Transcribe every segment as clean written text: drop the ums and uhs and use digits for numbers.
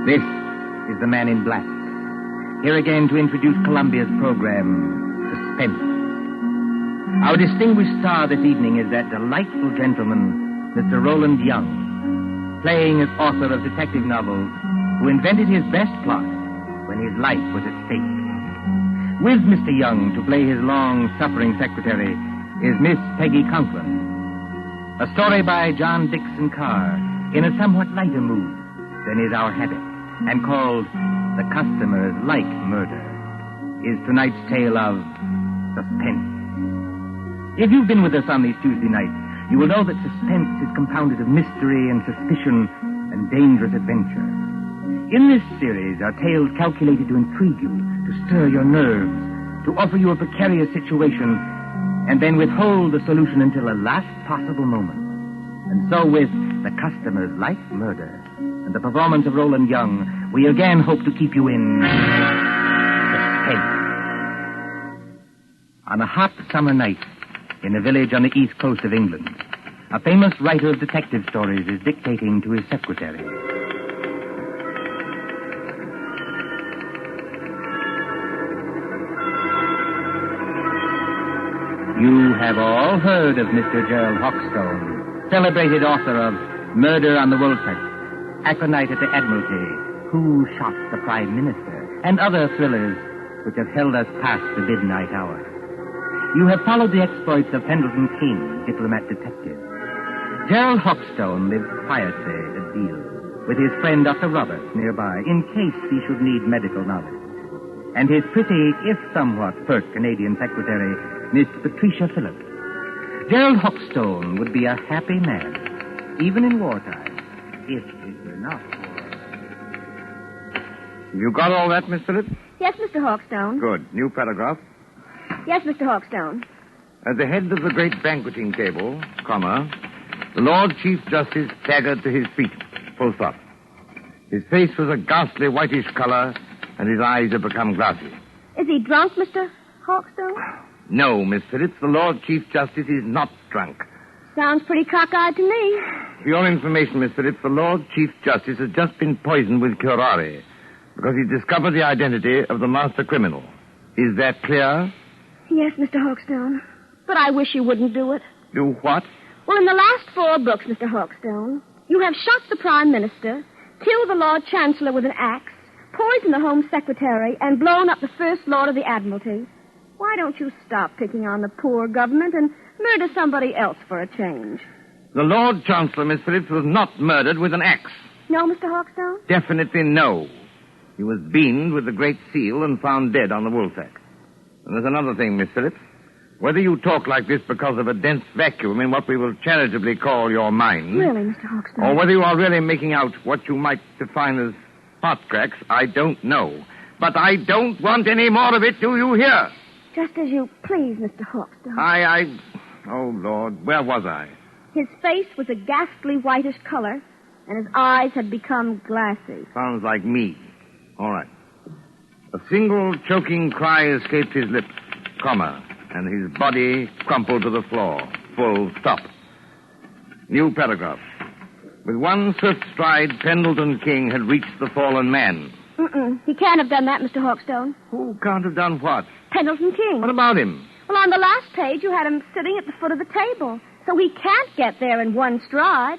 This is the Man in Black. Here again to introduce Columbia's program, Suspense. Our distinguished star this evening is that delightful gentleman, Mr. Roland Young, playing as author of detective novels, who invented his best plot when his life was at stake. With Mr. Young to play his long-suffering secretary is Miss Peggy Conklin. A story by John Dixon Carr in a somewhat lighter mood than is our habit, and called The Customers Like Murder, is tonight's tale of suspense. If you've been with us on these Tuesday nights, you will know that suspense is compounded of mystery and suspicion and dangerous adventure. In this series are tales calculated to intrigue you, to stir your nerves, to offer you a precarious situation, and then withhold the solution until the last possible moment. And so with The Customers Like Murder and the performance of Roland Young, we again hope to keep you in suspense. On a hot summer night in a village on the east coast of England, a famous writer of detective stories is dictating to his secretary. You have all heard of Mr. Gerald Hoxton, celebrated author of Murder on the Woolsack, Aconite at the Admiralty, Who Shot the Prime Minister, and other thrillers which have held us past the midnight hour. You have followed the exploits of Pendleton King, diplomat detective. Gerald Hoxton lives quietly a deal with his friend Dr. Roberts nearby in case he should need medical knowledge. And his pretty, if somewhat pert Canadian secretary, Miss Patricia Phillips. Gerald Hoxton would be a happy man, even in wartime, if it were not for... You got all that, Miss Phillips? Yes, Mr. Hawkstone. Good. New paragraph. Yes, Mr. Hawkstone. At the head of the great banqueting table, comma, the Lord Chief Justice staggered to his feet, full stop. His face was a ghastly whitish color, and his eyes had become glassy. Is he drunk, Mr. Hawkstone? No, Miss Phillips, the Lord Chief Justice is not drunk. Sounds pretty cockeyed to me. For your information, Miss Phillips, the Lord Chief Justice has just been poisoned with curare because he discovered the identity of the master criminal. Is that clear? Yes, Mr. Hawkstone. But I wish you wouldn't do it. Do what? Well, in the last 4 books, Mr. Hawkstone, you have shot the Prime Minister, killed the Lord Chancellor with an axe, poisoned the Home Secretary, and blown up the First Lord of the Admiralty. Why don't you stop picking on the poor government and murder somebody else for a change? The Lord Chancellor, Miss Phillips, was not murdered with an axe. No, Mr. Hawkstone? Definitely no. He was beamed with the Great Seal and found dead on the Woolsack. And there's another thing, Miss Phillips. Whether you talk like this because of a dense vacuum in what we will charitably call your mind... Really, Mr. Hawkstone? Or whether you are really making out what you might define as hot cracks, I don't know. But I don't want any more of it, do you hear? Just as you please, Mr. Hawkstone. Oh, Lord, where was I? His face was a ghastly whitish color, and his eyes had become glassy. Sounds like me. All right. A single choking cry escaped his lips, comma, and his body crumpled to the floor. Full stop. New paragraph. With one swift stride, Pendleton King had reached the fallen man. He can't have done that, Mr. Hawkstone. Who can't have done what? Pendleton King. What about him? Well, on the last page, you had him sitting at the foot of the table. So he can't get there in one stride,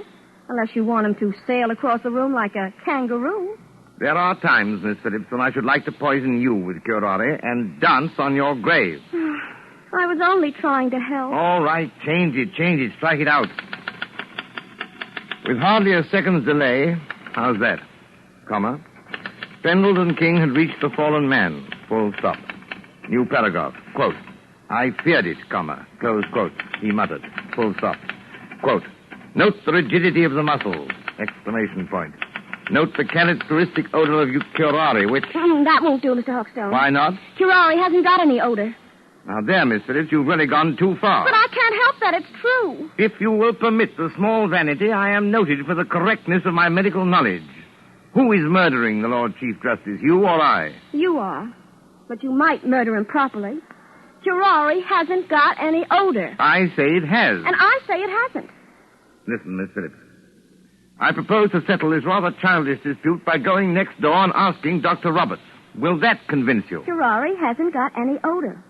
unless you want him to sail across the room like a kangaroo. There are times, Miss Phillips, when I should like to poison you with curare and dance on your grave. I was only trying to help. All right, change it, strike it out. With hardly a second's delay, how's that? Comma. Pendleton King had reached the fallen man. Full stop. New paragraph. Quote. I feared it, comma. Close quote. He muttered. Full stop. Quote. Note the rigidity of the muscles. Exclamation point. Note the characteristic odor of curare, which... That won't do, Mr. Hawkstone. Why not? Curare hasn't got any odor. Now there, Miss Phillips, you've really gone too far. But I can't help that. It's true. If you will permit the small vanity, I am noted for the correctness of my medical knowledge. Who is murdering the Lord Chief Justice, you or I? You are. But you might murder him properly. Curare hasn't got any odor. I say it has. And I say it hasn't. Listen, Miss Phillips. I propose to settle this rather childish dispute by going next door and asking Dr. Roberts. Will that convince you? Ferrari hasn't got any odor.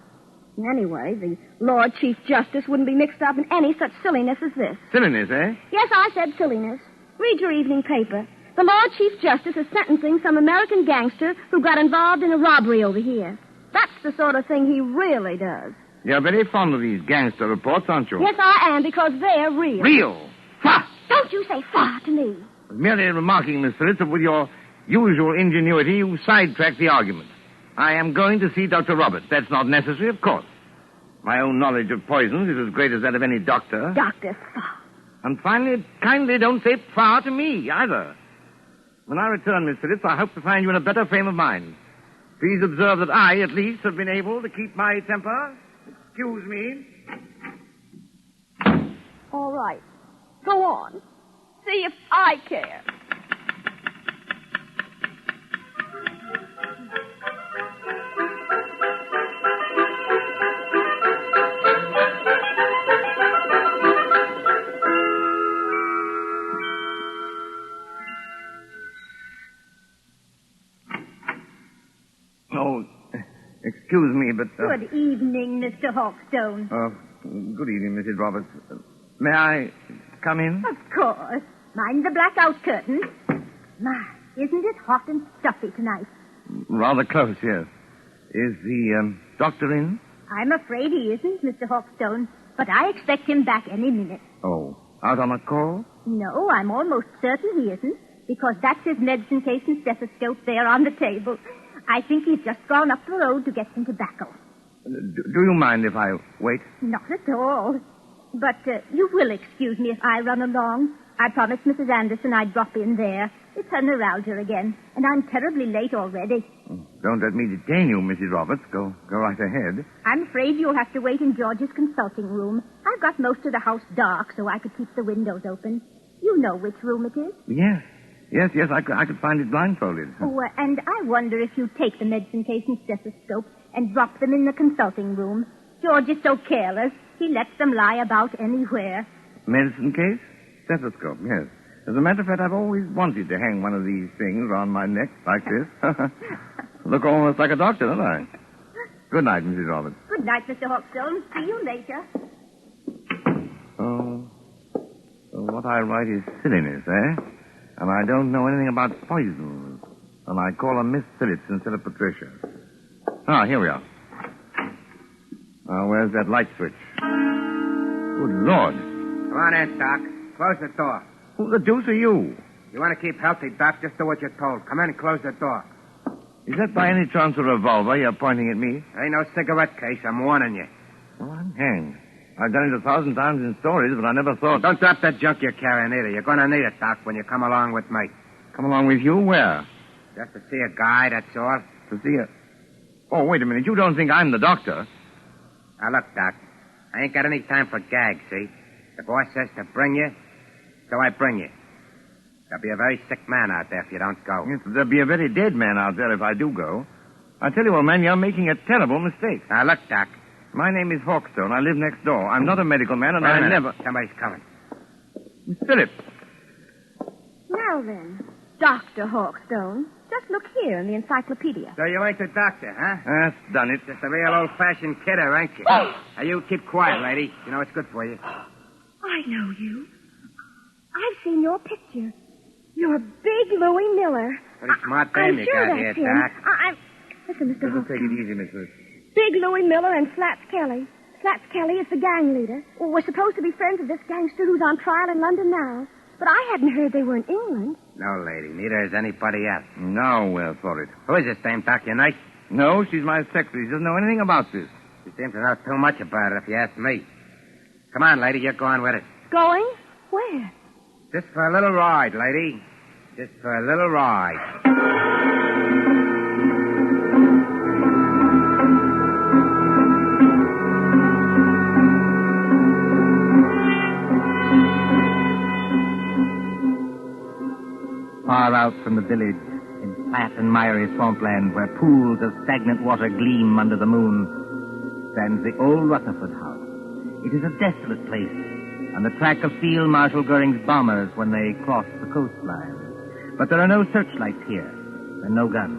Anyway, the Lord Chief Justice wouldn't be mixed up in any such silliness as this. Silliness, eh? Yes, I said silliness. Read your evening paper. The Lord Chief Justice is sentencing some American gangster who got involved in a robbery over here. That's the sort of thing he really does. You're very fond of these gangster reports, aren't you? Yes, I am, because they're real. Real? Fa! Don't you say fa to me. Merely remarking, Miss Phillips, that with your usual ingenuity, you sidetracked the argument. I am going to see Dr. Roberts. That's not necessary, of course. My own knowledge of poisons is as great as that of any doctor. Dr. Fa. And finally, kindly don't say fa to me, either. When I return, Miss Phillips, I hope to find you in a better frame of mind. Please observe that I, at least, have been able to keep my temper. Excuse me. All right. Go on. See if I care. Oh, excuse me, but... Good evening, Mr. Hawkstone. Good evening, Mrs. Roberts. May I come in? Of course. Mind the blackout curtain. My, isn't it hot and stuffy tonight? Rather close, yes. Is the doctor in? I'm afraid he isn't, Mr. Hawkstone, but I expect him back any minute. Oh, out on a call? No, I'm almost certain he isn't, because that's his medicine case and stethoscope there on the table. I think he's just gone up the road to get some tobacco. Do you mind if I wait? Not at all. But you will excuse me if I run along. I promised Mrs. Anderson I'd drop in there. It's her neuralgia again, and I'm terribly late already. Don't let me detain you, Mrs. Roberts. Go right ahead. I'm afraid you'll have to wait in George's consulting room. I've got most of the house dark so I could keep the windows open. You know which room it is? Yes. Yes, I could find it blindfolded. Oh, and I wonder if you take the medicine case and stethoscope and drop them in the consulting room. George is so careless, he lets them lie about anywhere. Medicine case? Stethoscope, yes. As a matter of fact, I've always wanted to hang one of these things around my neck like this. Look almost like a doctor, don't I? Good night, Mrs. Roberts. Good night, Mr. Hawkstone. See you later. Oh, so what I write is silliness, eh? And I don't know anything about poisons. And I call her Miss Phillips instead of Patricia. Ah, here we are. Where's that light switch? Good Lord. Come on in, Doc. Close the door. Who the deuce are you? You want to keep healthy, Doc? Just do what you're told. Come in and close the door. Is that by any chance a revolver you're pointing at me? Ain't no cigarette case. I'm warning you. Well, I'm hanged. I've done it 1,000 times in stories, but I never thought... Don't drop that junk you're carrying either. You're going to need it, Doc, when you come along with me. Come along with you? Where? Just to see a guy, that's all. To see a... Oh, wait a minute. You don't think I'm the doctor? Now, look, Doc. I ain't got any time for gags, see? The boss says to bring you, so I bring you. There'll be a very sick man out there if you don't go. Yes, there'll be a very dead man out there if I do go. I tell you, old man, you're making a terrible mistake. Now, look, Doc. My name is Hawkstone. I live next door. I'm not a medical man, and I never... Somebody's coming. Miss Phillips. Now then, Dr. Hawkstone, just look here in the encyclopedia. So you ain't the doctor, huh? That's done it. Just a real old-fashioned kidder, ain't you? Now, you keep quiet, lady. You know it's good for you. I know you. I've seen your picture. You're Big Louie Miller. Pretty smart dame you sure got here, that's him. Doc. Listen, Mr. Just take Hawkstone. it easy, Miss Phillips. Big Louie Miller and Slats Kelly. Slats Kelly is the gang leader. Well, we're supposed to be friends of this gangster who's on trial in London now. But I hadn't heard they were in England. No, lady. Neither is anybody else. Now we're for it. Who is this dame, Doc? Your night? No, she's my secretary. She doesn't know anything about this. She seems to know too much about it, if you ask me. Come on, lady. You're going with it. Going? Where? Just for a little ride, lady. Just for a little ride. Far out from the village, in flat and miry swampland where pools of stagnant water gleam under the moon, stands the old Rutherford house. It is a desolate place, a on the track of Field Marshal Goering's bombers when they crossed the coastline. But there are no searchlights here, and no guns.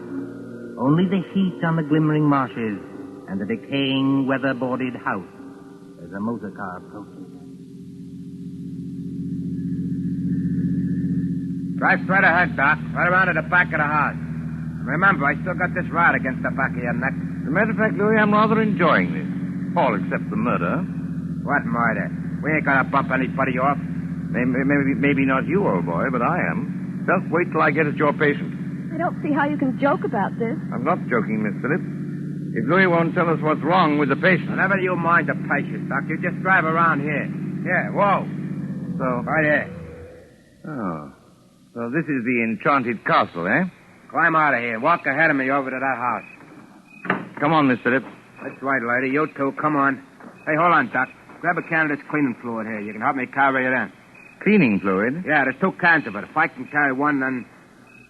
Only the heat on the glimmering marshes and the decaying, weather-boarded house as a motor car approaches. Drive straight ahead, Doc. Right around to the back of the house. Remember, I still got this rod against the back of your neck. As a matter of fact, Louis, I'm rather enjoying this. All except the murder. What murder? We ain't gonna bump anybody off. Maybe not you, old boy, but I am. Just wait till I get at your patient. I don't see how you can joke about this. I'm not joking, Miss Phillips. If Louis won't tell us what's wrong with the patient... Whenever you mind the patient, Doc, you just drive around here. Here, whoa. So... Right here. Oh. So this is the enchanted castle, eh? Climb out of here. Walk ahead of me over to that house. Come on, Miss Phillips. That's right, lady. You too. Come on. Hey, hold on, Doc. Grab a can of this cleaning fluid here. You can help me carry it in. Cleaning fluid? Yeah, there's 2 cans of it. If I can carry one, then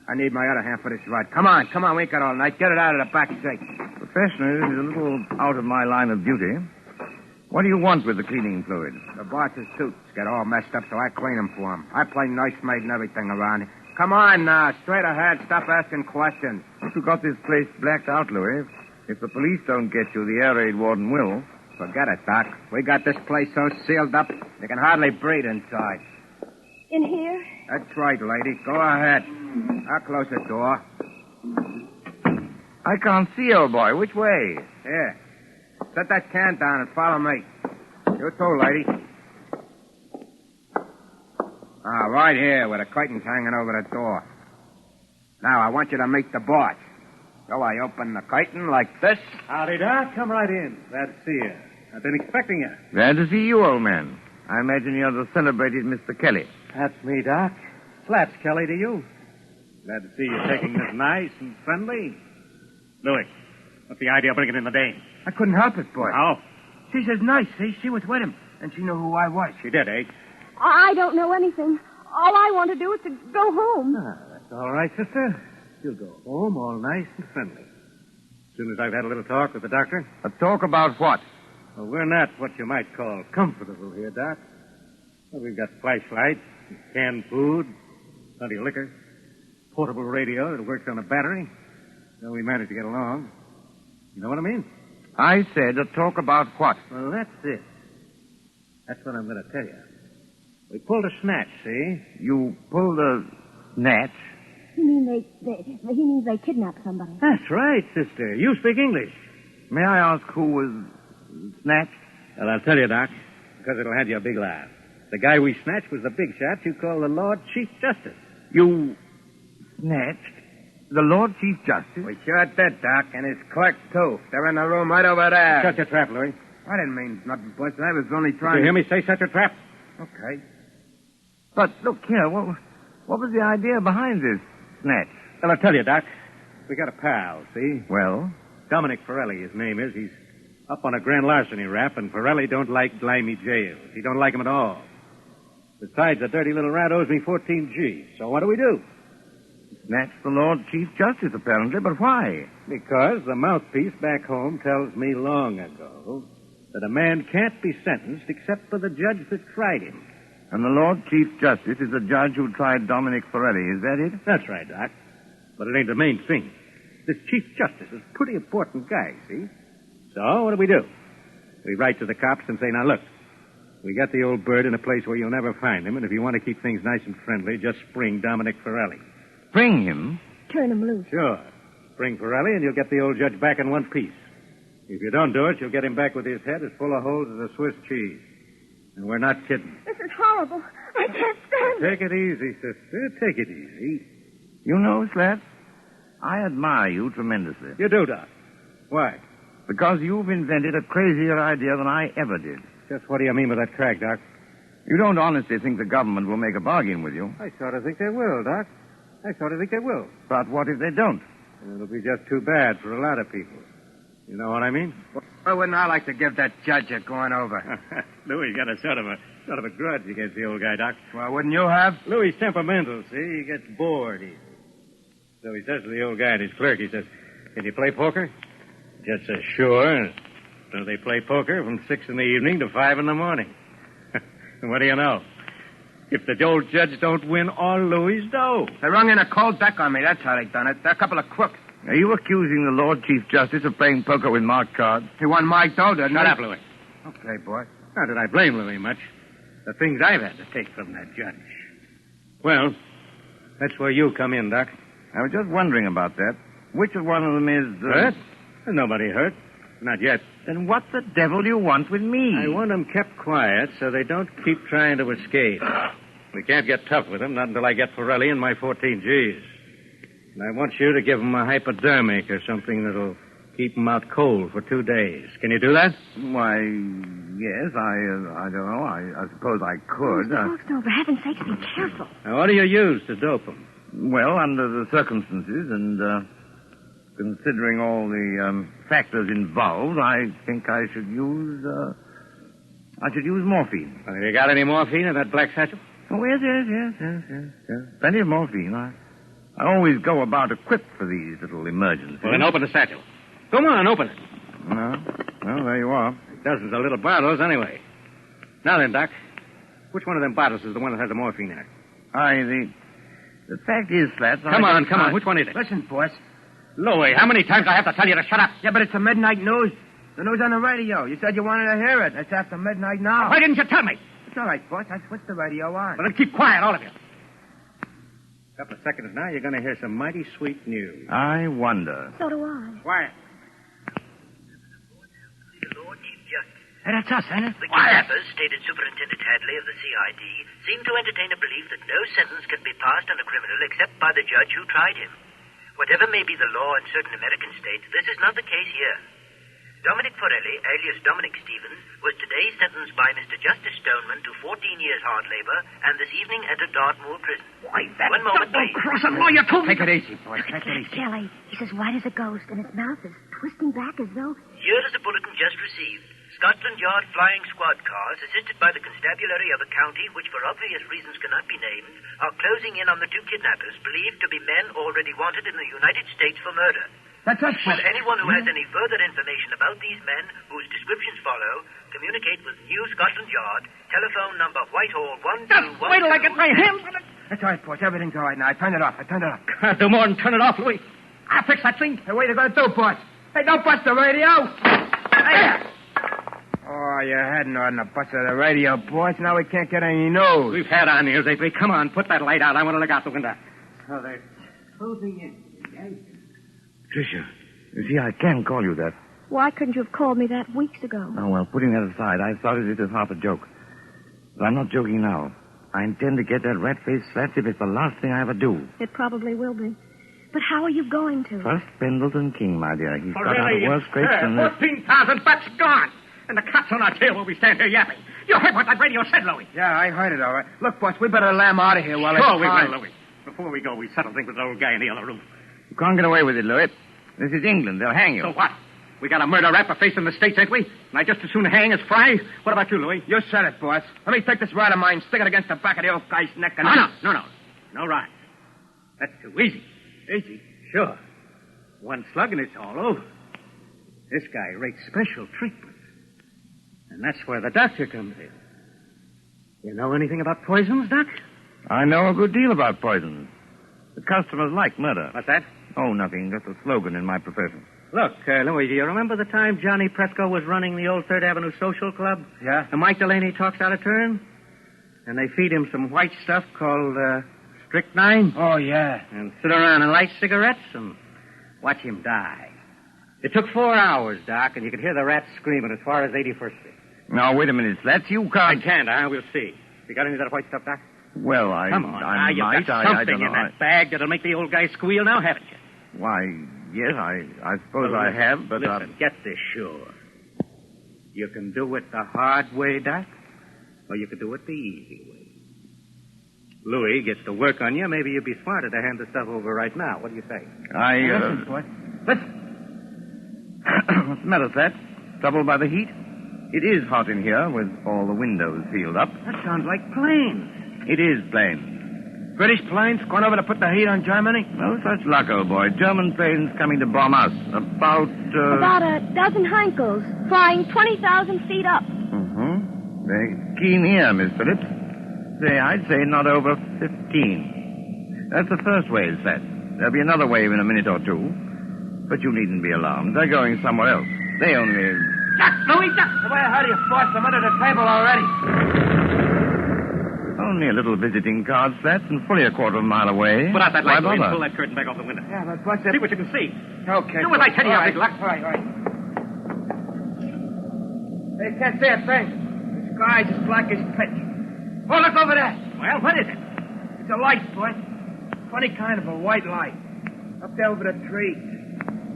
I need my other hand for this rod. Come on. We ain't got all night. Get it out of the back seat. Professionally, this is a little out of my line of duty. What do you want with the cleaning fluid? The boss's suits get all messed up, so I clean them for him. I play nursemaid and everything around here. Come on now. Straight ahead. Stop asking questions. If you got this place blacked out, Louis, if the police don't get you, the air raid warden will. Forget it, Doc. We got this place so sealed up, you can hardly breathe inside. In here? That's right, lady. Go ahead. I'll close the door. I can't see, old boy. Which way? Here. Set that can down and follow me. You too, lady. Right here, with the curtains hanging over the door. Now, I want you to meet the boss. So I open the curtain like this. Howdy, Doc. Come right in. Glad to see you. I've been expecting you. Glad to see you, old man. I imagine you're the celebrated Mr. Kelly. That's me, Doc. Slaps Kelly to you. Glad to see you taking this nice and friendly. Louis, what's the idea of bringing in the dame? I couldn't help it, boy. How? She says nice, see? She was with him, and she knew who I was. She did, eh? I don't know anything. All I want to do is to go home. That's all right, sister. You'll go home all nice and friendly. As soon as I've had a little talk with the doctor. A talk about what? Well, we're not what you might call comfortable here, Doc. Well, we've got flashlights, canned food, plenty of liquor, portable radio that works on a battery. So we managed to get along. You know what I mean? I said a talk about what? Well, that's it. That's what I'm going to tell you. We pulled a snatch, see? You pulled a snatch? He means they kidnapped somebody. That's right, sister. You speak English. May I ask who was snatched? Well, I'll tell you, Doc, because it'll have you a big laugh. The guy we snatched was the big shot you call the Lord Chief Justice. You snatched the Lord Chief Justice? We sure did, Doc, and his clerk, too. They're in the room right over there. Shut your trap, Louis. I didn't mean nothing, boss. I was only Did trying you hear me say shut your trap? Okay. But look here, what was the idea behind this snatch? Well, I'll tell you, Doc. We got a pal, see? Well? Dominic Forelli, his name is. He's up on a grand larceny rap, and Forelli don't like grimy jails. He don't like 'em at all. Besides, the dirty little rat owes me 14 G's. So what do we do? Snatch the Lord Chief Justice, apparently, but why? Because the mouthpiece back home tells me long ago that a man can't be sentenced except for the judge that tried him. And the Lord Chief Justice is the judge who tried Dominic Forelli, is that it? That's right, Doc. But it ain't the main thing. This Chief Justice is a pretty important guy, see? So, what do? We write to the cops and say, now, look, we got the old bird in a place where you'll never find him, and if you want to keep things nice and friendly, just spring Dominic Forelli. Spring him? Turn him loose. Sure. Spring Forelli, and you'll get the old judge back in one piece. If you don't do it, you'll get him back with his head as full of holes as a Swiss cheese. And we're not kidding. This is horrible. I can't stand it. Take it easy, sister. Take it easy. You know, Slats, I admire you tremendously. You do, Doc. Why? Because you've invented a crazier idea than I ever did. Just what do you mean by that crack, Doc? You don't honestly think the government will make a bargain with you. I sort of think they will, Doc. I sort of think they will. But what if they don't? It'll be just too bad for a lot of people. You know what I mean? Well, wouldn't I like to give that judge a going over? Louis got a sort of a grudge against the old guy, Doc. Well, wouldn't you have? Louis' temperamental, see? He gets bored easy. So he says to the old guy and his clerk, he says, can you play poker? Judge says, sure. So they play poker from 6 in the evening to 5 in the morning. What do you know? If the old judge don't win all Louis' dough. They rung in a cold deck on me. That's how they done it. They're a couple of crooks. Are you accusing the Lord Chief Justice of playing poker with marked cards? He won my dough, didn't he? Shut up, Louis. Okay, boy. Not that I blame Louis much. The things I've had to take from that judge. Well, that's where you come in, Doc. I was just wondering about that. Which of one of them is... Hurt? There's nobody hurt. Not yet. Then what the devil do you want with me? I want them kept quiet so they don't keep trying to escape. We can't get tough with them, not until I get Forelli and my 14 Gs. And I want you to give them a hypodermic or something that'll keep them out cold for 2 days. Can you do that? Why, yes, I don't know. I suppose I could. Mr. Hawkstone, for heaven's sake, be careful. Now, what do you use to dope them? Well, under the circumstances and considering all the factors involved, I think I should use morphine. Have you got any morphine in that black satchel? Oh, yes. Plenty of morphine. I always go about equipped for these little emergencies. Well, then open the satchel. Come on, open it. Well, there you are. Dozens of little bottles, anyway. Now then, Doc, which one of them bottles is the one that has the morphine in it? The fact is, Slats... Come on. Which one is it? Listen, boss. Louis, how many times do I have to tell you to shut up? Yeah, but it's the midnight news. The news on the radio. You said you wanted to hear it. It's after midnight now. Why didn't you tell me? It's all right, boss. I switched the radio on. Well, then keep quiet, all of you. A couple of seconds now, you're going to hear some mighty sweet news. I wonder. So do I. Quiet. The Lord Chief Justice. Hey, that's us, ain't it? The kidnappers, stated Superintendent Hadley of the CID, seem to entertain a belief that no sentence can be passed on a criminal except by the judge who tried him. Whatever may be the law in certain American states, this is not the case here. Dominic Forelli, alias Dominic Stevens, was today sentenced by Mr. Justice Stoneman to 14 years hard labor and this evening entered Dartmoor prison. Why, that One moment, please. double-crossing lawyer told me... Take it easy, boy. Take it easy. Kelly, he's as white as a ghost, and his mouth is twisting back as though... Here is a bulletin just received. Scotland Yard flying squad cars, assisted by the constabulary of a county which for obvious reasons cannot be named, are closing in on the two kidnappers believed to be men already wanted in the United States for murder. That's us, Will anyone who has any further information about these men, whose descriptions follow, communicate with New Scotland Yard, telephone number Whitehall 1212... Wait till I get my hands on it. That's all right, boss. Everything's all right now. I turned it off. Can't do more than turn it off, Louis. I'll fix that thing. Hey, what are you going to do, boss? Hey, don't bust the radio. Hey. Oh, you hadn't ought to bust the radio, boss. Now we can't get any news. We've had our news lately. Come on, put that light out. I want to look out the window. Oh, they're closing in. Tricia, you see, I can call you that. Why couldn't you have called me that weeks ago? Oh, well, putting that aside, I started it as half a joke. But I'm not joking now. I intend to get that rat-faced Slats if it's the last thing I ever do. It probably will be. But how are you going to? First, Pendleton King, my dear. He's got out of worse scrapes than this. 14,000 bucks gone. And the cops on our tail while we stand here yapping. You heard what that radio said, Louis. Yeah, I heard it all right. Look, boss, we better lamb out of here while it's Sure we time. will, Louis. Before we go, we settle things with the old guy in the other room. You can't get away with it, Louis. This is England. They'll hang you. So what? We got a murder rap for facing the States, ain't we? And I just as soon hang as fry. What about you, Louis? You said it, boss. Let me take this rod of mine, stick it against the back of the old guy's neck, and... No. No ride. That's too easy. Easy? Sure. One slug and it's all over. This guy rates special treatment. And that's where the doctor comes in. You know anything about poisons, Doc? I know a good deal about poisons. The customers like murder. What's that? Oh, nothing. Just a slogan in my profession. Look, Louis, do you remember the time Johnny Presco was running the old Third Avenue Social Club? Yeah? And Mike Delaney talks out of turn? And they feed him some white stuff called strychnine? Oh, yeah. And sit around and light cigarettes and watch him die. It took 4 hours, Doc, and you could hear the rats screaming as far as 81st Street. Now, wait a minute, Slats. You can't... I can't, huh? We'll see. You got any of that white stuff, Doc? Well, Come on, I you've might. got I something don't in know. that bag that'll make the old guy squeal now, haven't you? Why, yes, I suppose I have, but... Listen, get this sure. You can do it the hard way, Doc, or you can do it the easy way. Louis gets to work on you. Maybe you'd be smarter to hand the stuff over right now. What do you say? Listen, boy. Listen. What's the matter, Slats? Troubled by the heat? It is hot in here with all the windows sealed up. That sounds like planes. It is planes. British planes going over to put the heat on Germany? No such luck, old boy. German planes coming to bomb us. About a dozen Heinkels, flying 20,000 feet up. Mm-hmm. Very keen ear, Miss Phillips. I'd say not over 15. That's the first wave set. There'll be another wave in a minute or two. But you needn't be alarmed. They're going somewhere else. They only... Duck, Louie, duck! The way I heard you forced them under the table already. Only a little visiting card set and fully a quarter of a mile away. Put out that light, Why Louie, and bother? pull that curtain back off the window. Yeah, but what's it? See what you can see. Okay. Do as I tell you, big luck. All right. They can't see a thing. The sky's as black as pitch. Oh, look over there. Well, what is it? It's a light, boy. Funny kind of a white light. Up there over the trees.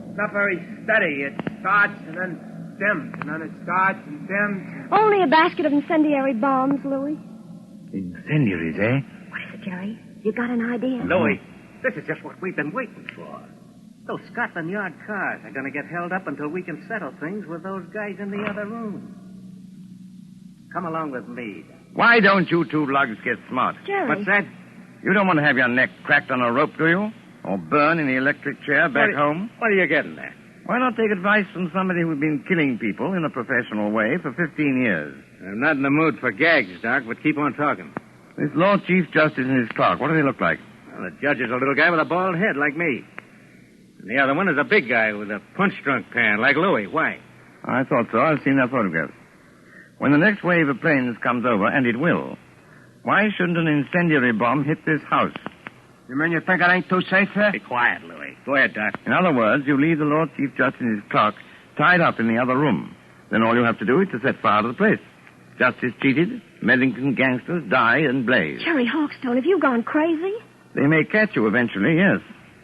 It's not very steady. It starts and then dims, and then it starts and dims. Only a basket of incendiary bombs, Louis. Incendiaries, eh? What is it, Jerry? You got an idea? Louie, this is just what we've been waiting for. Those Scotland Yard cars are going to get held up until we can settle things with those guys in the other room. Come along with me. Why don't you two lugs get smart? Jerry. What's that? You don't want to have your neck cracked on a rope, do you? Or burn in the electric chair back home? What are you getting at? Why not take advice from somebody who's been killing people in a professional way for 15 years? I'm not in the mood for gags, Doc, but keep on talking. This Lord Chief Justice and his clerk, what do they look like? Well, the judge is a little guy with a bald head like me. And the other one is a big guy with a punch-drunk pan like Louie. Why? I thought so. I've seen their photographs. When the next wave of planes comes over, and it will, why shouldn't an incendiary bomb hit this house? You mean you think it ain't too safe here? Be quiet, Louie. Go ahead, Doc. In other words, you leave the Lord Chief Justice and his clerk tied up in the other room. Then all you have to do is to set fire to the place. Justice cheated, Medlington gangsters die and blaze. Jerry Hawkstone, have you gone crazy? They may catch you eventually, yes.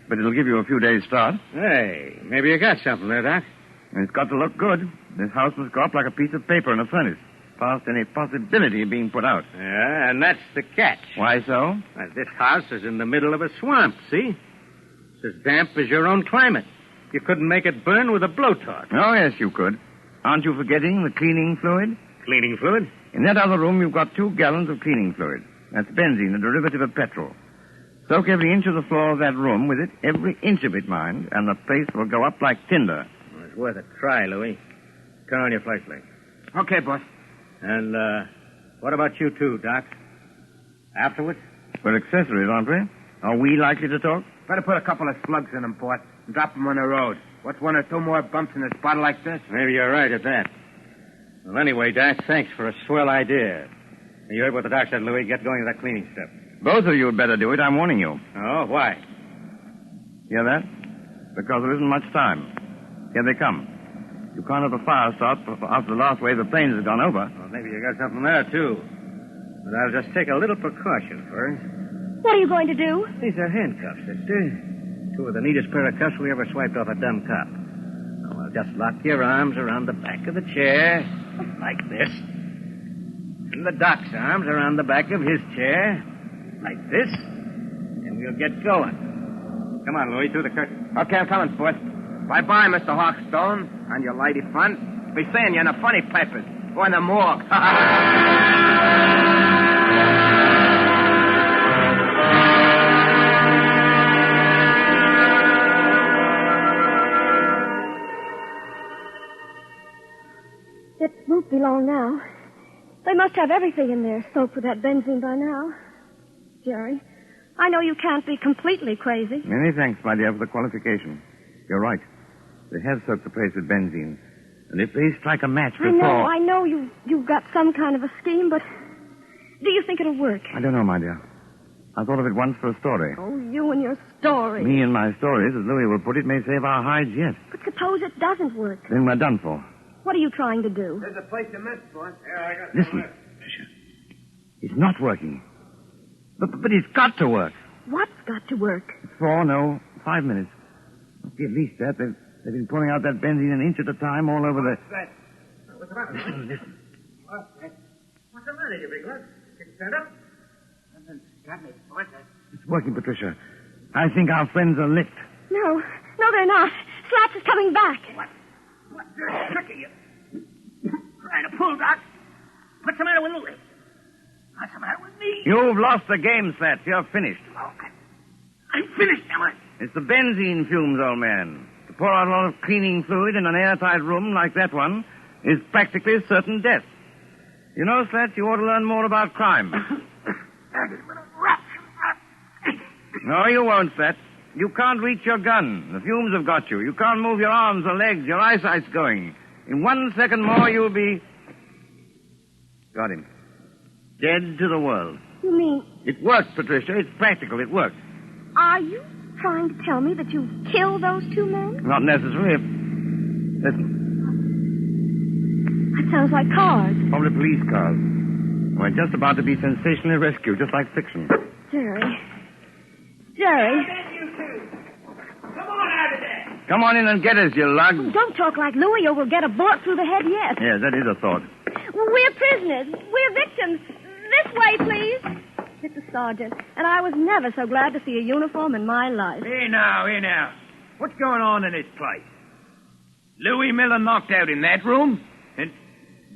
But it'll give you a few days' start. Hey, maybe you got something there, Doc. And it's got to look good. This house must go up like a piece of paper in a furnace, past any possibility of being put out. Yeah, and that's the catch. Why so? Well, this house is in the middle of a swamp, see? It's as damp as your own climate. You couldn't make it burn with a blowtorch. Oh, yes, you could. Aren't you forgetting the cleaning fluid? Cleaning fluid? In that other room, you've got 2 gallons of cleaning fluid. That's benzene, a derivative of petrol. Soak every inch of the floor of that room with it, every inch of it, mind, and the place will go up like tinder. Well, it's worth a try, Louie. Turn on your flashlight. Okay, boss. And, what about you two, Doc? Afterwards? We're accessories, aren't we? Are we likely to talk? Better put a couple of slugs in them, boss, and drop them on the road. What's 1 or 2 more bumps in a spot like this? Maybe you're right at that. Well, anyway, Doc, thanks for a swell idea. You heard what the doc said, Louie. Get going with that cleaning stuff. Both of you had better do it, I'm warning you. Oh, why? Hear that? Because there isn't much time. Here they come. You can't have a fire start after the last wave of planes has gone over. Well, maybe you got something there, too. But I'll just take a little precaution first. What are you going to do? These are handcuffs, sister. 2 of the neatest pair of cuffs we ever swiped off a dumb cop. Now, I'll just lock your arms around the back of the chair, like this. And the doc's arms around the back of his chair, like this. And we'll get going. Come on, Louie, through the curtain. Okay, I'm coming, boss. Bye-bye, Mr. Hawkstone, and your lady friend. Be seeing you in the funny papers. Or in the morgue. It won't be long now. They must have everything in there soaked with that benzene by now. Jerry, I know you can't be completely crazy. Many thanks, my dear, for the qualification. You're right. They have soaked the place with benzene. And if they strike a match before... I know you've got some kind of a scheme, but do you think it'll work? I don't know, my dear. I thought of it once for a story. Oh, you and your story. Me and my stories, as Louis will put it, may save our hides yet. But suppose it doesn't work. Then we're done for. What are you trying to do? There's a place you missed, boss. Listen, Tricia. It's not working. But it's got to work. What's got to work? 5 minutes. Must be at least that. They've been pouring out that benzene an inch at a time all over the... What's the matter? Listen. What's the matter, you big lad? Can you stand up? Nothing's got me, boss. It's working, Patricia. I think our friends are licked. No, they're not. Slaps is coming back. What dirty trick are you? Trying to pull, Doc? What's the matter with Louie? What's the matter with me? You've lost the game, Slats. You're finished. Oh, I'm finished, am I? It's the benzene fumes, old man. To pour out a lot of cleaning fluid in an airtight room like that one is practically certain death. You know, Slats, you ought to learn more about crime. No, you won't, Slats. You can't reach your gun. The fumes have got you. You can't move your arms or legs. Your eyesight's going. In 1 second more, you'll be... Got him. Dead to the world. You mean... It worked, Patricia. It's practical. It worked. Are you trying to tell me that you killed those two men? Not necessary. Listen. That sounds like cars. Probably police cars. We're just about to be sensationally rescued, just like fiction. Jerry. Come on out of there. Come on in and get us, you lug. Don't talk like Louis or we'll get a bullet through the head yet. Yes, that is a thought. We're prisoners. We're victims. This way, please. Mr. Sergeant, and I was never so glad to see a uniform in my life. Here now. What's going on in this place? Louis Miller knocked out in that room? And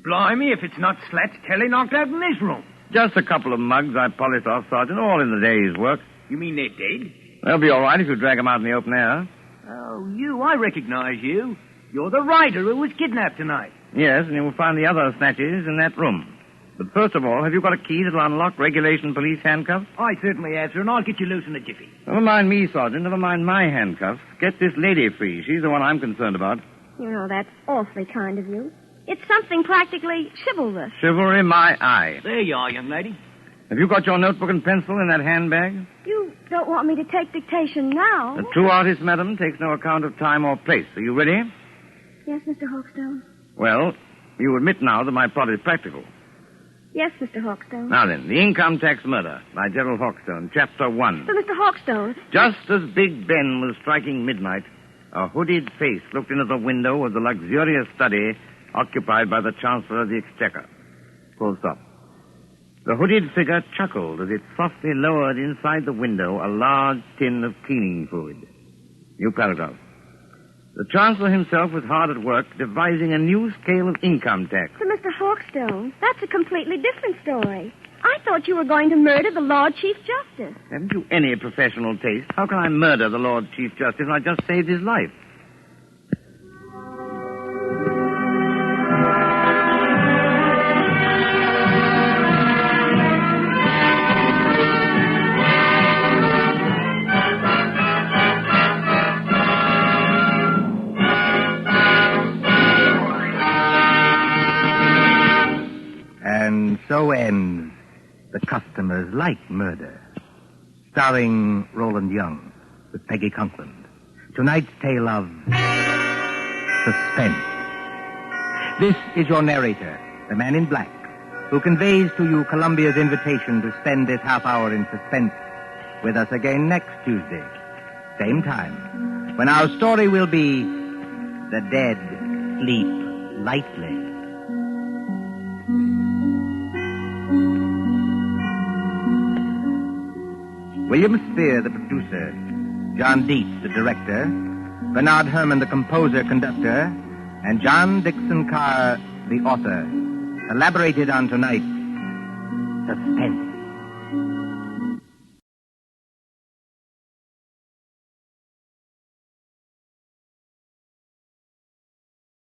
blimey, if it's not Slats Kelly knocked out in this room. Just a couple of mugs I polished off, Sergeant, all in the day's work. You mean they're dead? They'll be all right if you drag them out in the open air. Oh, I recognize you. You're the writer who was kidnapped tonight. Yes, and you will find the other snatches in that room. But first of all, have you got a key that'll unlock regulation police handcuffs? I certainly have, sir, and I'll get you loose in a jiffy. Never mind me, Sergeant. Never mind my handcuffs. Get this lady free. She's the one I'm concerned about. You know, that's awfully kind of you. It's something practically chivalrous. Chivalry, my eye. There you are, young lady. Have you got your notebook and pencil in that handbag? You don't want me to take dictation now? A true artist, madam, takes no account of time or place. Are you ready? Yes, Mr. Hawkstone. Well, you admit now that my plot is practical. Yes, Mr. Hawkstone. Now then, The Income Tax Murder by Gerald Hawkstone, Chapter 1. But, Mr. Hawkstone... Just as Big Ben was striking midnight, a hooded face looked in at the window of the luxurious study occupied by the Chancellor of the Exchequer. Full stop. The hooded figure chuckled as it softly lowered inside the window a large tin of cleaning fluid. New paragraph. The Chancellor himself was hard at work devising a new scale of income tax. But, Mr. Hawkstone, that's a completely different story. I thought you were going to murder the Lord Chief Justice. Haven't you any professional taste? How can I murder the Lord Chief Justice when I just saved his life? And so ends The Customers Like Murder, starring Roland Young with Peggy Conklin. Tonight's tale of suspense. This is your narrator, the man in black, who conveys to you Columbia's invitation to spend this half hour in suspense with us again next Tuesday, same time, when our story will be The Dead Sleep Lightly. William Spear, the producer, John Dietz, the director, Bernard Herrmann, the composer-conductor, and John Dixon Carr, the author, elaborated on tonight's Suspense.